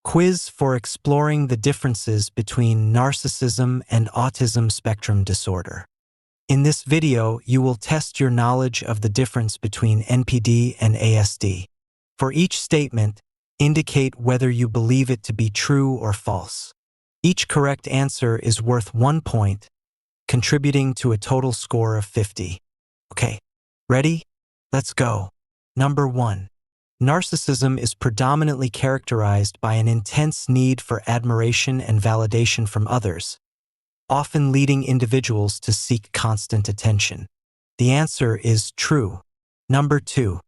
Quiz for exploring the differences between narcissism and autism spectrum disorder. In this video, you will test your knowledge of the difference between NPD and ASD. For each statement, indicate whether you believe it to be true or false. Each correct answer is worth 1 point, contributing to a total score of 50. Okay, ready? Let's go. Number 1. Narcissism is predominantly characterized by an intense need for admiration and validation from others, often leading individuals to seek constant attention. The answer is true. Number 2.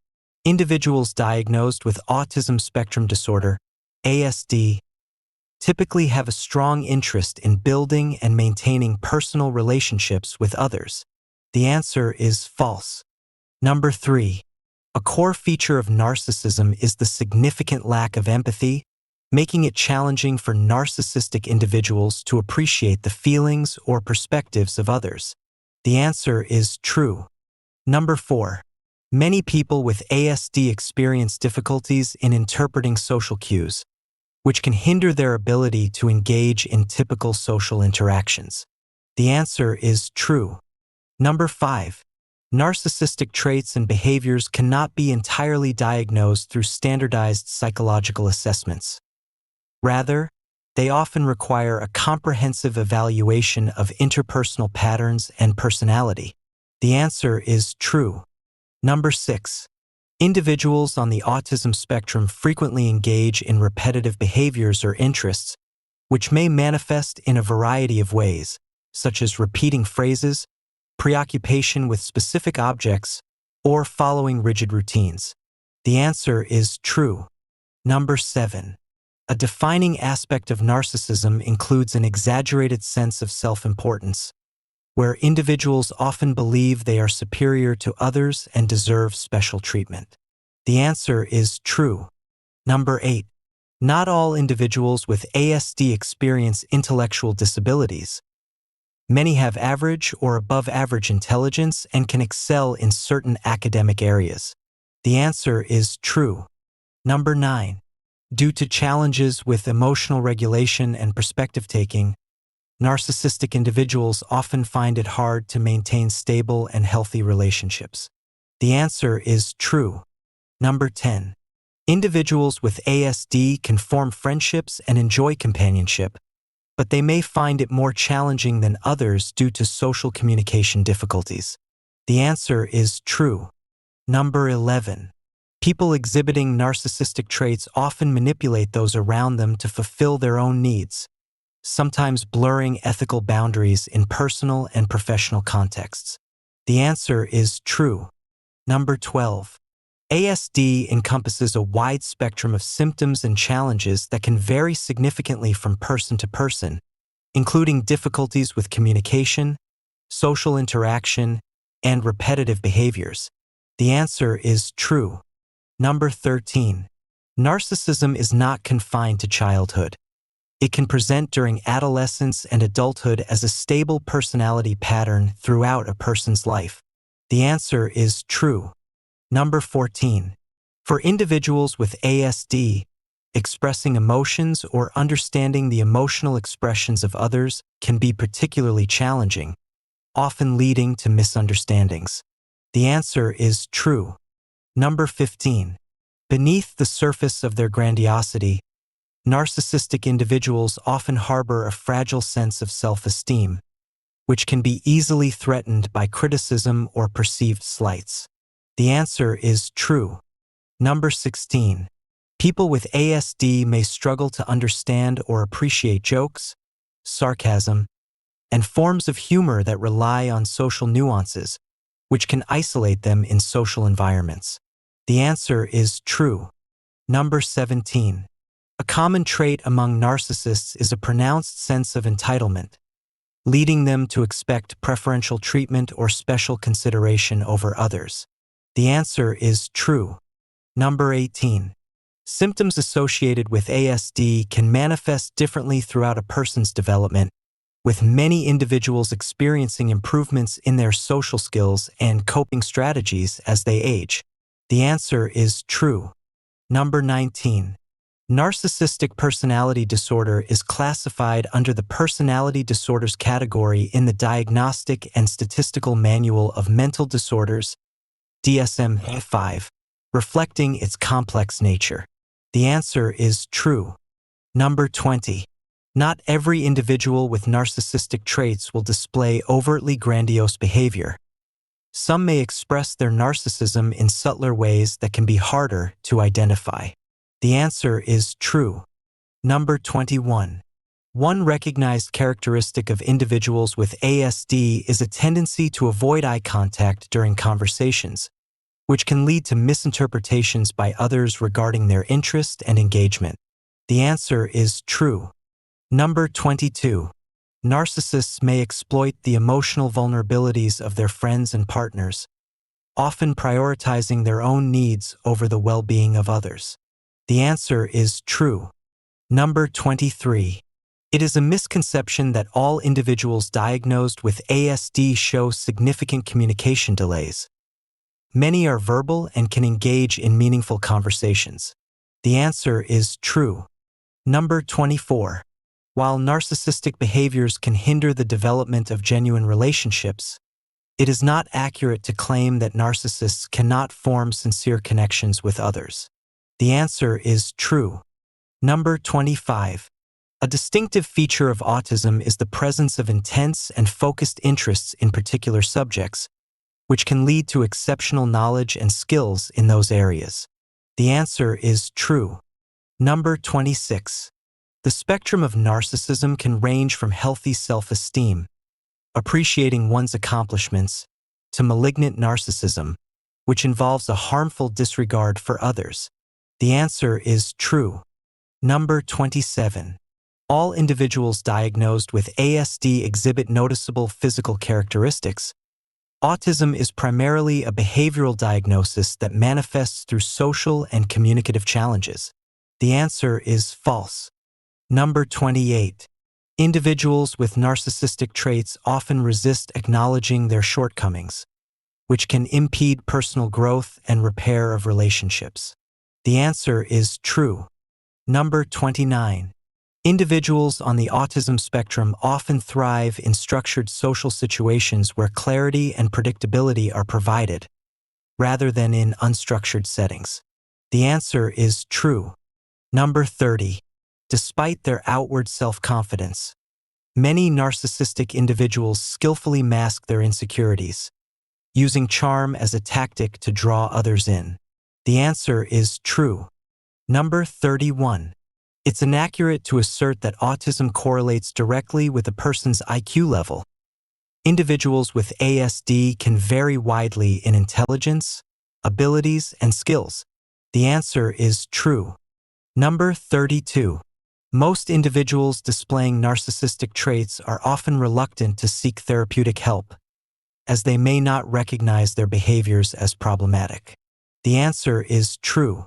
Individuals diagnosed with autism spectrum disorder, ASD, typically have a strong interest in building and maintaining personal relationships with others. The answer is false. Number 3. A core feature of narcissism is the significant lack of empathy, making it challenging for narcissistic individuals to appreciate the feelings or perspectives of others. The answer is true. Number 4. Many people with ASD experience difficulties in interpreting social cues, which can hinder their ability to engage in typical social interactions. The answer is true. Number 5. Narcissistic traits and behaviors cannot be entirely diagnosed through standardized psychological assessments. Rather, they often require a comprehensive evaluation of interpersonal patterns and personality. The answer is true. Number 6. Individuals on the autism spectrum frequently engage in repetitive behaviors or interests, which may manifest in a variety of ways, such as repeating phrases, preoccupation with specific objects, or following rigid routines. The answer is true. Number 7. A defining aspect of narcissism includes an exaggerated sense of self-importance, where individuals often believe they are superior to others and deserve special treatment. The answer is true. Number 8. Not all individuals with ASD experience intellectual disabilities. Many have average or above average intelligence and can excel in certain academic areas. The answer is true. Number 9. Due to challenges with emotional regulation and perspective-taking, narcissistic individuals often find it hard to maintain stable and healthy relationships. The answer is true. Number 10. Individuals with ASD can form friendships and enjoy companionship, but they may find it more challenging than others due to social communication difficulties. The answer is true. Number 11. People exhibiting narcissistic traits often manipulate those around them to fulfill their own needs, sometimes blurring ethical boundaries in personal and professional contexts. The answer is true. Number 12. ASD encompasses a wide spectrum of symptoms and challenges that can vary significantly from person to person, including difficulties with communication, social interaction, and repetitive behaviors. The answer is true. Number 13. Narcissism is not confined to childhood. It can present during adolescence and adulthood as a stable personality pattern throughout a person's life. The answer is true. Number 14. For individuals with ASD, expressing emotions or understanding the emotional expressions of others can be particularly challenging, often leading to misunderstandings. The answer is true. Number 15. Beneath the surface of their grandiosity, narcissistic individuals often harbor a fragile sense of self-esteem, which can be easily threatened by criticism or perceived slights. The answer is true. Number 16. People with ASD may struggle to understand or appreciate jokes, sarcasm, and forms of humor that rely on social nuances, which can isolate them in social environments. The answer is true. Number 17. A common trait among narcissists is a pronounced sense of entitlement, leading them to expect preferential treatment or special consideration over others. The answer is true. Number 18. Symptoms associated with ASD can manifest differently throughout a person's development, with many individuals experiencing improvements in their social skills and coping strategies as they age. The answer is true. Number 19. Narcissistic personality disorder is classified under the personality disorders category in the Diagnostic and Statistical Manual of Mental Disorders, DSM-5, reflecting its complex nature. The answer is true. Number 20. Not every individual with narcissistic traits will display overtly grandiose behavior. Some may express their narcissism in subtler ways that can be harder to identify. The answer is true. Number 21. One recognized characteristic of individuals with ASD is a tendency to avoid eye contact during conversations, which can lead to misinterpretations by others regarding their interest and engagement. The answer is true. Number 22. Narcissists may exploit the emotional vulnerabilities of their friends and partners, often prioritizing their own needs over the well-being of others. The answer is true. Number 23. It is a misconception that all individuals diagnosed with ASD show significant communication delays. Many are verbal and can engage in meaningful conversations. The answer is true. Number 24. While narcissistic behaviors can hinder the development of genuine relationships, it is not accurate to claim that narcissists cannot form sincere connections with others. The answer is true. Number 25. A distinctive feature of autism is the presence of intense and focused interests in particular subjects, which can lead to exceptional knowledge and skills in those areas. The answer is true. Number 26. The spectrum of narcissism can range from healthy self-esteem, appreciating one's accomplishments, to malignant narcissism, which involves a harmful disregard for others. The answer is true. Number 27. All individuals diagnosed with ASD exhibit noticeable physical characteristics. Autism is primarily a behavioral diagnosis that manifests through social and communicative challenges. The answer is false. Number 28. Individuals with narcissistic traits often resist acknowledging their shortcomings, which can impede personal growth and repair of relationships. The answer is true. Number 29. Individuals on the autism spectrum often thrive in structured social situations where clarity and predictability are provided, rather than in unstructured settings. The answer is true. Number 30. Despite their outward self-confidence, many narcissistic individuals skillfully mask their insecurities, using charm as a tactic to draw others in. The answer is true. Number 31. It's inaccurate to assert that autism correlates directly with a person's IQ level. Individuals with ASD can vary widely in intelligence, abilities, and skills. The answer is true. Number 32. Most individuals displaying narcissistic traits are often reluctant to seek therapeutic help, as they may not recognize their behaviors as problematic. The answer is true.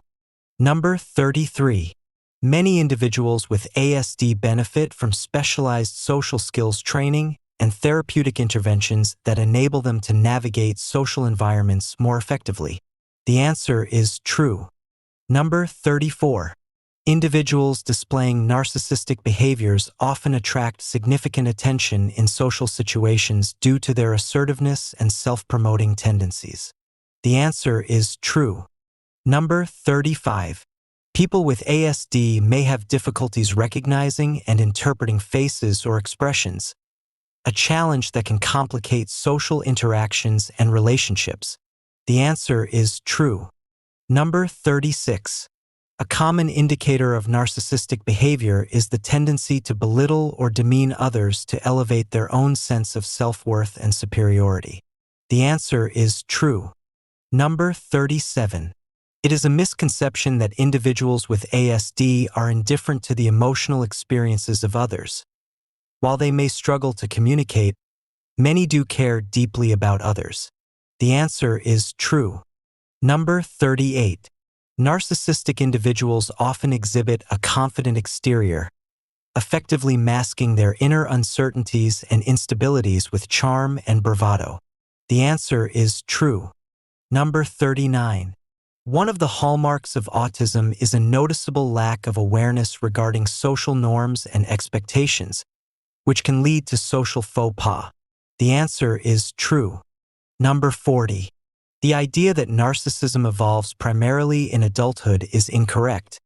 Number 33. Many individuals with ASD benefit from specialized social skills training and therapeutic interventions that enable them to navigate social environments more effectively. The answer is true. Number 34. Individuals displaying narcissistic behaviors often attract significant attention in social situations due to their assertiveness and self-promoting tendencies. The answer is true. Number 35. People with ASD may have difficulties recognizing and interpreting faces or expressions, a challenge that can complicate social interactions and relationships. The answer is true. Number 36. A common indicator of narcissistic behavior is the tendency to belittle or demean others to elevate their own sense of self-worth and superiority. The answer is true. Number 37. It is a misconception that individuals with ASD are indifferent to the emotional experiences of others. While they may struggle to communicate, many do care deeply about others. The answer is true. Number 38. Narcissistic individuals often exhibit a confident exterior, effectively masking their inner uncertainties and instabilities with charm and bravado. The answer is true. Number 39. One of the hallmarks of autism is a noticeable lack of awareness regarding social norms and expectations, which can lead to social faux pas. The answer is true. Number 40. The idea that narcissism evolves primarily in adulthood is incorrect.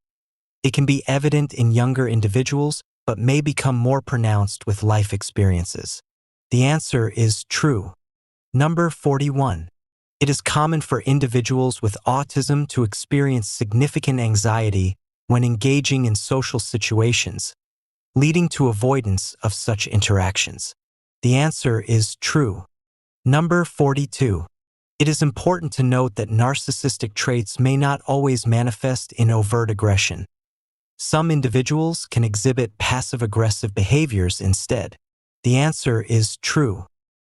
It can be evident in younger individuals, but may become more pronounced with life experiences. The answer is true. Number 41. It is common for individuals with autism to experience significant anxiety when engaging in social situations, leading to avoidance of such interactions. The answer is true. Number 42. It is important to note that narcissistic traits may not always manifest in overt aggression. Some individuals can exhibit passive-aggressive behaviors instead. The answer is true.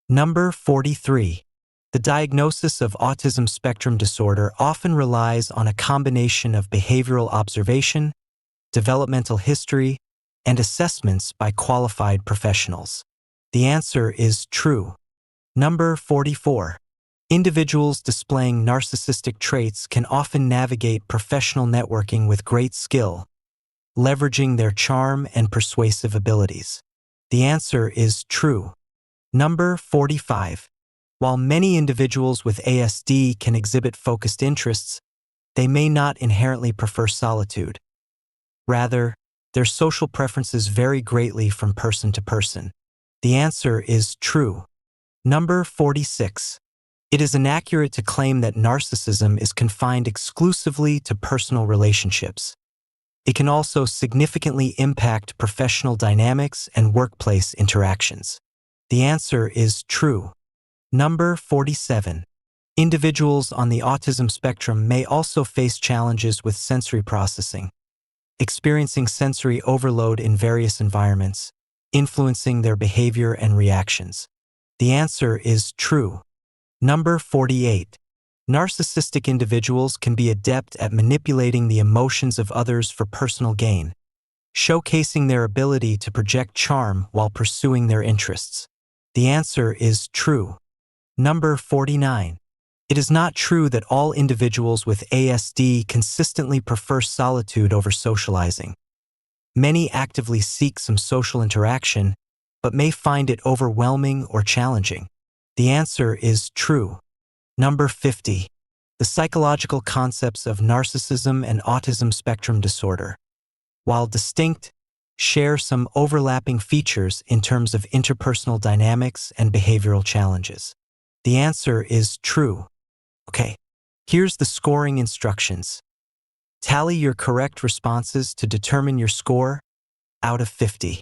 Number 43. The diagnosis of autism spectrum disorder often relies on a combination of behavioral observation, developmental history, and assessments by qualified professionals. The answer is true. Number 44. Individuals displaying narcissistic traits can often navigate professional networking with great skill, leveraging their charm and persuasive abilities. The answer is true. Number 45. While many individuals with ASD can exhibit focused interests, they may not inherently prefer solitude. Rather, their social preferences vary greatly from person to person. The answer is true. Number 46. It is inaccurate to claim that narcissism is confined exclusively to personal relationships. It can also significantly impact professional dynamics and workplace interactions. The answer is true. Number 47. Individuals on the autism spectrum may also face challenges with sensory processing, experiencing sensory overload in various environments, influencing their behavior and reactions. The answer is true. Number 48. Narcissistic individuals can be adept at manipulating the emotions of others for personal gain, showcasing their ability to project charm while pursuing their interests. The answer is true. Number 49. It is not true that all individuals with ASD consistently prefer solitude over socializing. Many actively seek some social interaction, but may find it overwhelming or challenging. The answer is true. Number 50. The psychological concepts of narcissism and autism spectrum disorder, while distinct, share some overlapping features in terms of interpersonal dynamics and behavioral challenges. The answer is true. Okay, here's the scoring instructions. Tally your correct responses to determine your score out of 50.